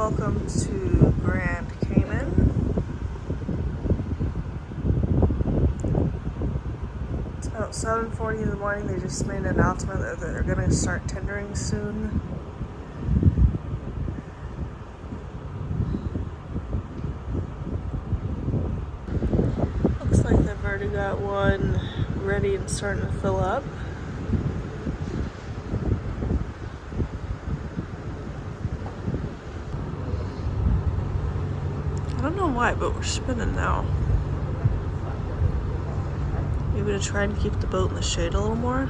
Welcome to Grand Cayman. It's about 7:40 in the morning. They just made an announcement that they're going to start tendering soon. Looks like they've already got one ready and starting to fill up. I don't know why, but we're spinning now. Maybe to try and keep the boat in the shade a little more.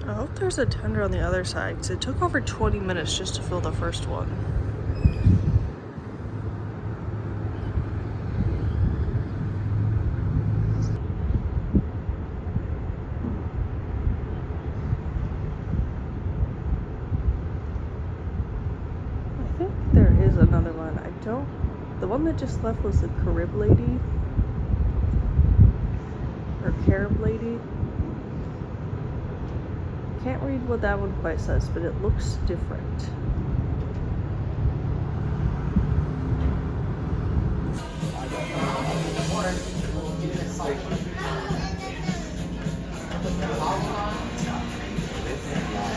I hope there's a tender on the other side, because it took over 20 minutes just to fill the first one. I think there is another one. The one that just left was the Carib lady, or Carib lady. Can't read what that one quite says, but it looks different.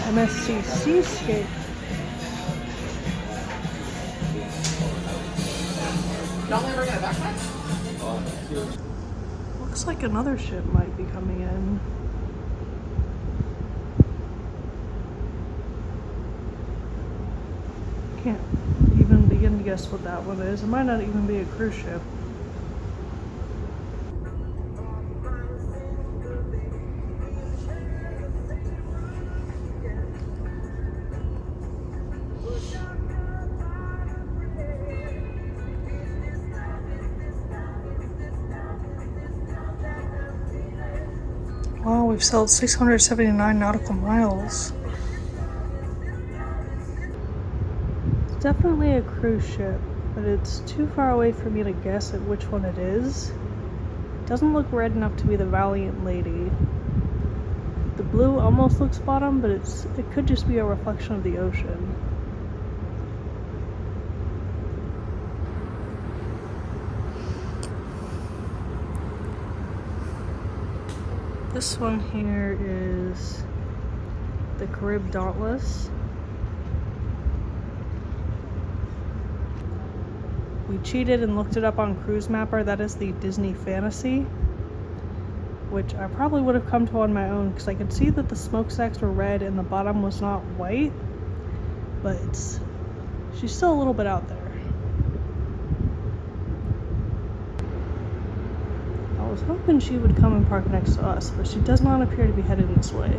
MSC Seascape. Looks like another ship might be coming in. Can't even begin to guess what that one is. It might not even be a cruise ship. Wow, we've sailed 679 nautical miles. It's definitely a cruise ship, but it's too far away for me to guess at which one it is. It doesn't look red enough to be the Valiant Lady. The blue almost looks bottom, but it could just be a reflection of the ocean. This one here is the Carib Dauntless. We cheated and looked it up on Cruise Mapper. That is the Disney Fantasy, which I probably would have come to on my own because I could see that the smokestacks were red and the bottom was not white, but she's still a little bit out there. I was hoping she would come and park next to us, but she does not appear to be headed this way.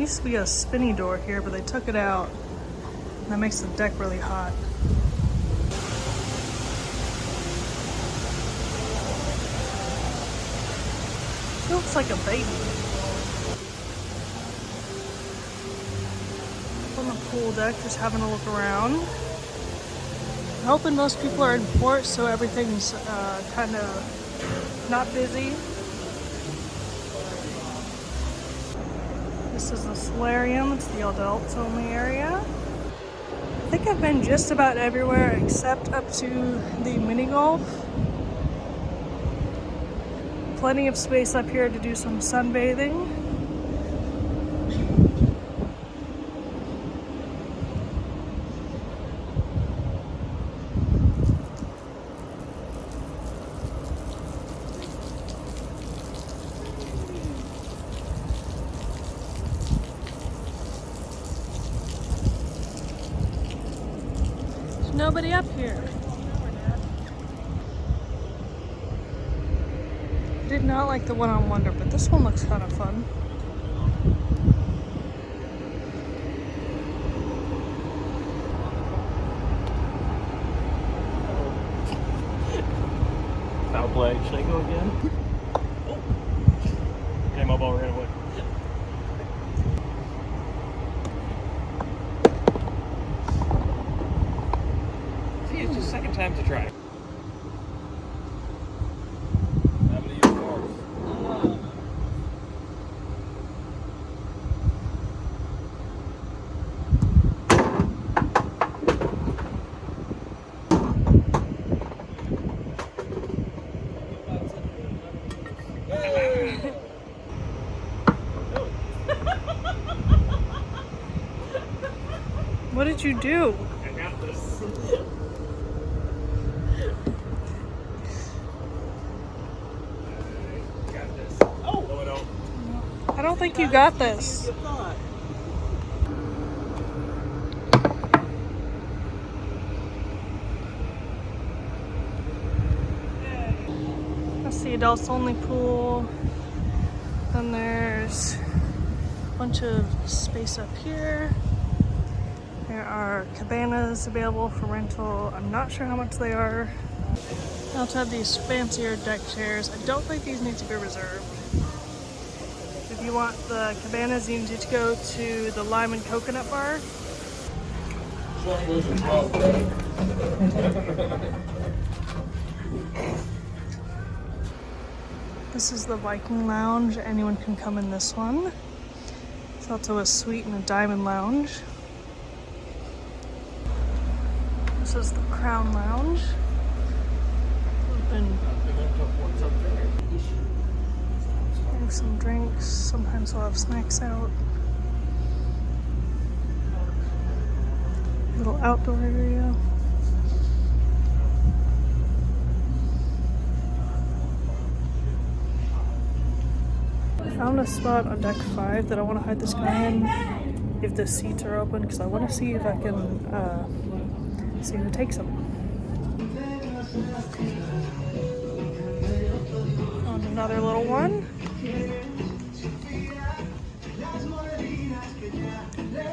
Used to be a spinny door here, but they took it out. That makes the deck really hot. She looks like a baby. On the pool deck, just having a look around. I'm hoping most people are in port, so everything's kind of not busy. This is the solarium. It's the adults only area. I think I've been just about everywhere except up to the mini golf. Plenty of space up here to do some sunbathing. There's nobody up here. Did not like the one on Wonder, but this one looks kind of fun. Foul play. Should I go again? Oh. Okay, my ball ran away. See, it's just second time to try. What did you do? I got this. Got this. Oh! No, I don't. I don't think you got this. That's the adults only pool. Then there's a bunch of space up here. There are cabanas available for rental. I'm not sure how much they are. I also have these fancier deck chairs. I don't think these need to be reserved. If you want the cabanas, you need to go to the lime and coconut bar. This is the Viking Lounge. Anyone can come in this one. It's also a suite and a diamond lounge. This is the Crown Lounge. We've been getting some drinks. Sometimes we'll have snacks out. Little outdoor area. I found a spot on deck 5 that I want to hide this guy in if the seats are open, because I want to see if I can see who takes them. Found another little one.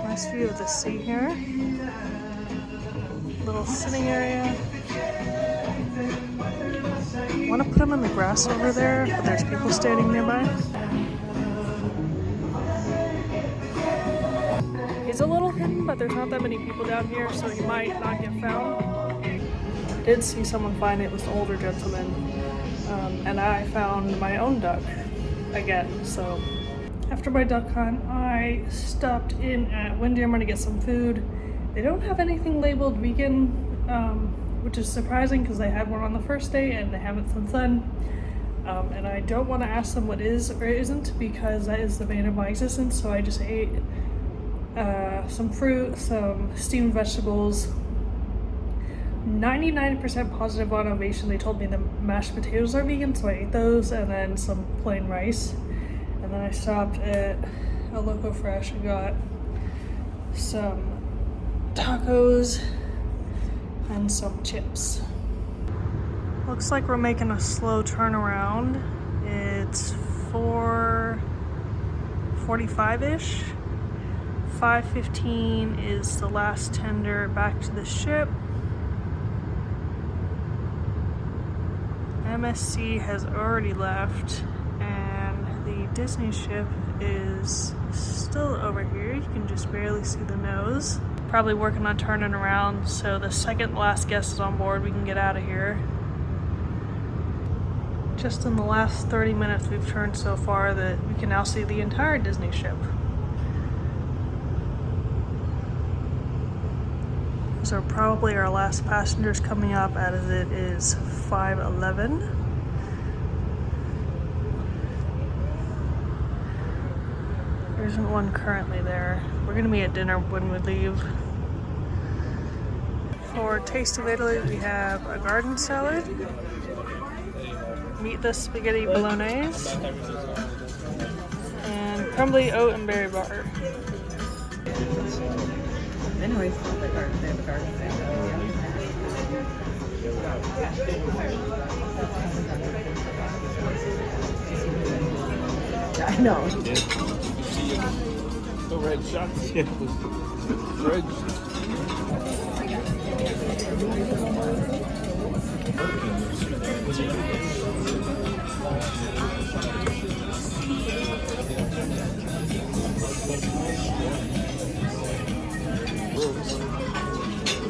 Nice view of the sea here. Little sitting area. I want to put him in the grass over there, but there's people standing nearby. He's a little hidden, but there's not that many people down here, so he might not get found. I did see someone find it. It was an older gentleman, and I found my own duck again. So after my duck hunt, I stopped in at Windjammer to get some food. They don't have anything labeled vegan, which is surprising because they had one on the first day and they haven't since then. And I don't want to ask them what is or isn't, because that is the bane of my existence. So I just ate some fruit, some steamed vegetables. 99% positive on Ovation. They told me the mashed potatoes are vegan, so I ate those, and then some plain rice. And then I stopped at a Loco Fresh and got some tacos and some chips. Looks like we're making a slow turnaround. It's 4:45-ish. 5:15 is the last tender back to the ship. MSC has already left, and the Disney ship is still over here. You can just barely see the nose. Probably working on turning around, so the second last guest is on board, we can get out of here. Just in the last 30 minutes we've turned so far that we can now see the entire Disney ship. These are probably our last passengers coming up, as it is 5:11. There isn't one currently there. We're gonna be at dinner when we leave. For Taste of Italy, we have a garden salad, meat the spaghetti bolognese, and crumbly oat and berry bar. Anyways, they have a garden salad. I know. Yeah. You see the red shots? Yeah. Red.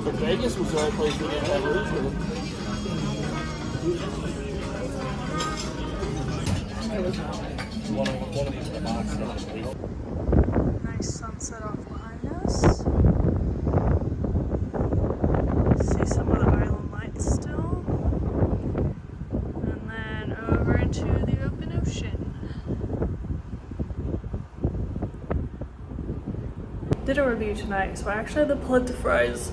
But Vegas was the only place we didn't have rooms with One of these in the box. Nice sunset off behind us. See some of the island lights still. And then over into the open ocean. Dinner review tonight. So I actually had the polenta fries.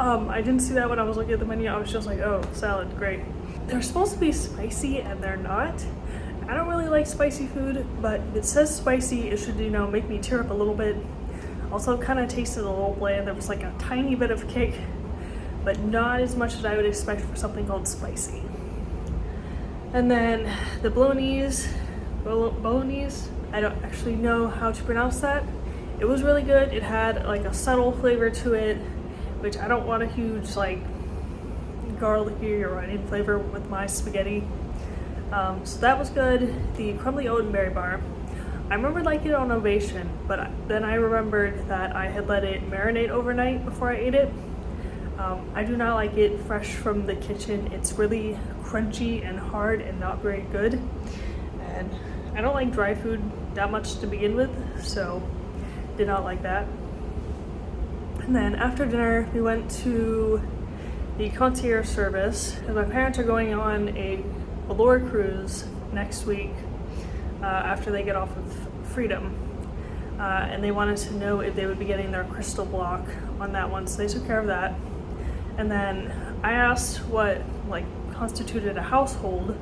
I didn't see that when I was looking at the menu. I was just like, oh, salad, great. They're supposed to be spicy and they're not. I don't really like spicy food, but if it says spicy, it should, you know, make me tear up a little bit. Also kind of tasted a little bland. There was like a tiny bit of kick, but not as much as I would expect for something called spicy. And then the bolognese, I don't actually know how to pronounce that. It was really good. It had like a subtle flavor to it, which I don't want a huge like garlicky or onion flavor with my spaghetti. So that was good. The crumbly oat and berry bar, I remember liking it on Ovation, but then I remembered that I had let it marinate overnight before I ate it. I do not like it fresh from the kitchen. It's really crunchy and hard and not very good. And I don't like dry food that much to begin with, so did not like that. And then after dinner, we went to the concierge service, because my parents are going on a Allure cruise next week after they get off of Freedom, and they wanted to know if they would be getting their crystal block on that one, so they took care of that. And then I asked what like constituted a household,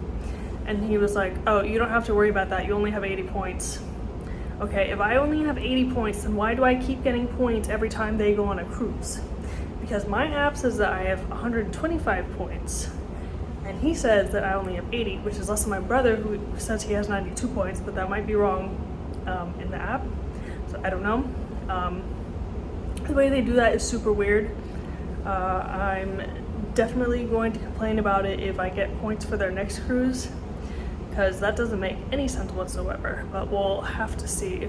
and he was like, oh, you don't have to worry about that, you only have 80 points. Okay, if I only have 80 points, then why do I keep getting points every time they go on a cruise? Because my app says that I have 125 points. And he says that I only have 80, which is less than my brother, who says he has 92 points, but that might be wrong in the app. So I don't know. The way they do that is super weird. I'm definitely going to complain about it if I get points for their next cruise, because that doesn't make any sense whatsoever, but we'll have to see.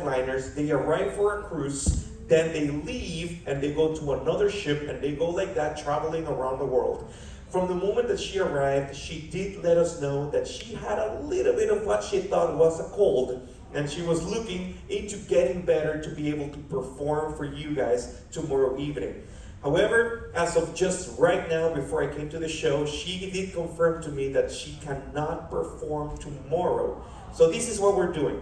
jetliners, they arrive for a cruise, then they leave and they go to another ship and they go like that, traveling around the world. From the moment that she arrived, she did let us know that she had a little bit of what she thought was a cold, and she was looking into getting better to be able to perform for you guys tomorrow evening. However, as of just right now, before I came to the show, she did confirm to me that she cannot perform tomorrow. So this is what we're doing.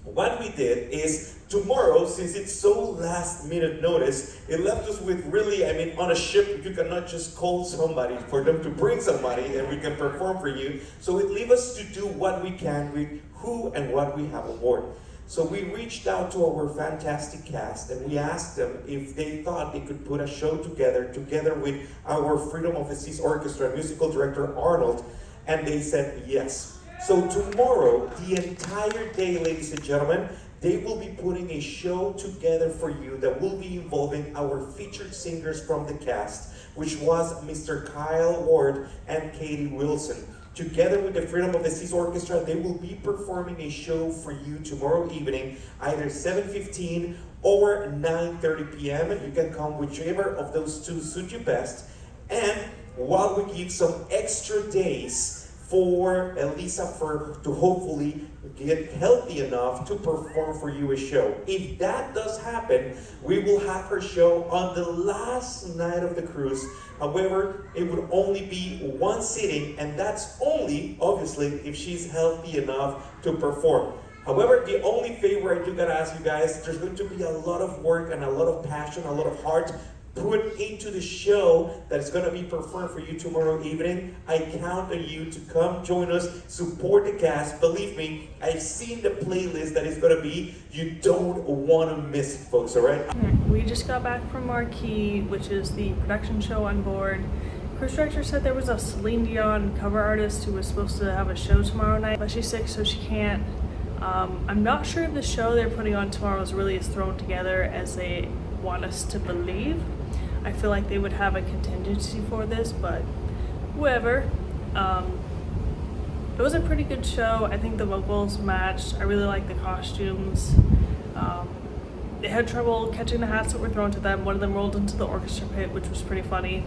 What we did is tomorrow, since it's so last minute notice, it left us with really, on a ship, you cannot just call somebody for them to bring somebody and we can perform for you. So it leaves us to do what we can with who and what we have aboard. So we reached out to our fantastic cast and we asked them if they thought they could put a show together with our Freedom of the Seas Orchestra musical director Arnold, and they said yes. So tomorrow, the entire day, ladies and gentlemen, they will be putting a show together for you that will be involving our featured singers from the cast, which was Mr. Kyle Ward and Katie Wilson. Together with the Freedom of the Seas Orchestra, they will be performing a show for you tomorrow evening, either 7:15 or 9:30 p.m. You can come whichever of those two suit you best. And while we give some extra days for Elisa to hopefully get healthy enough to perform for you a show. If that does happen, we will have her show on the last night of the cruise. However, it would only be one sitting, and that's only, obviously, if she's healthy enough to perform. However, the only favor I do gotta ask you guys, there's going to be a lot of work and a lot of passion, a lot of heart put into the show that is going to be performed for you tomorrow evening. I count on you to come join us, support the cast. Believe me, I've seen the playlist that is going to be. You don't want to miss it, folks, all right? We just got back from Marquee, which is the production show on board. Cruise director said there was a Celine Dion cover artist who was supposed to have a show tomorrow night, but she's sick, so she can't. I'm not sure if the show they're putting on tomorrow is really as thrown together as they want us to believe. I feel like they would have a contingency for this, but whatever. It was a pretty good show. I think the vocals matched. I really like the costumes. They had trouble catching the hats that were thrown to them. One of them rolled into the orchestra pit, which was pretty funny,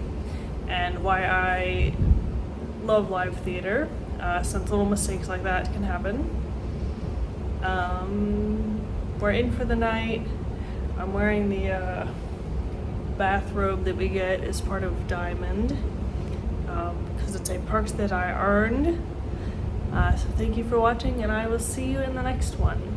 and why I love live theater, since little mistakes like that can happen. We're in for the night. I'm wearing the bathrobe that we get as part of Diamond, because it's a perk that I earned. So thank you for watching, and I will see you in the next one.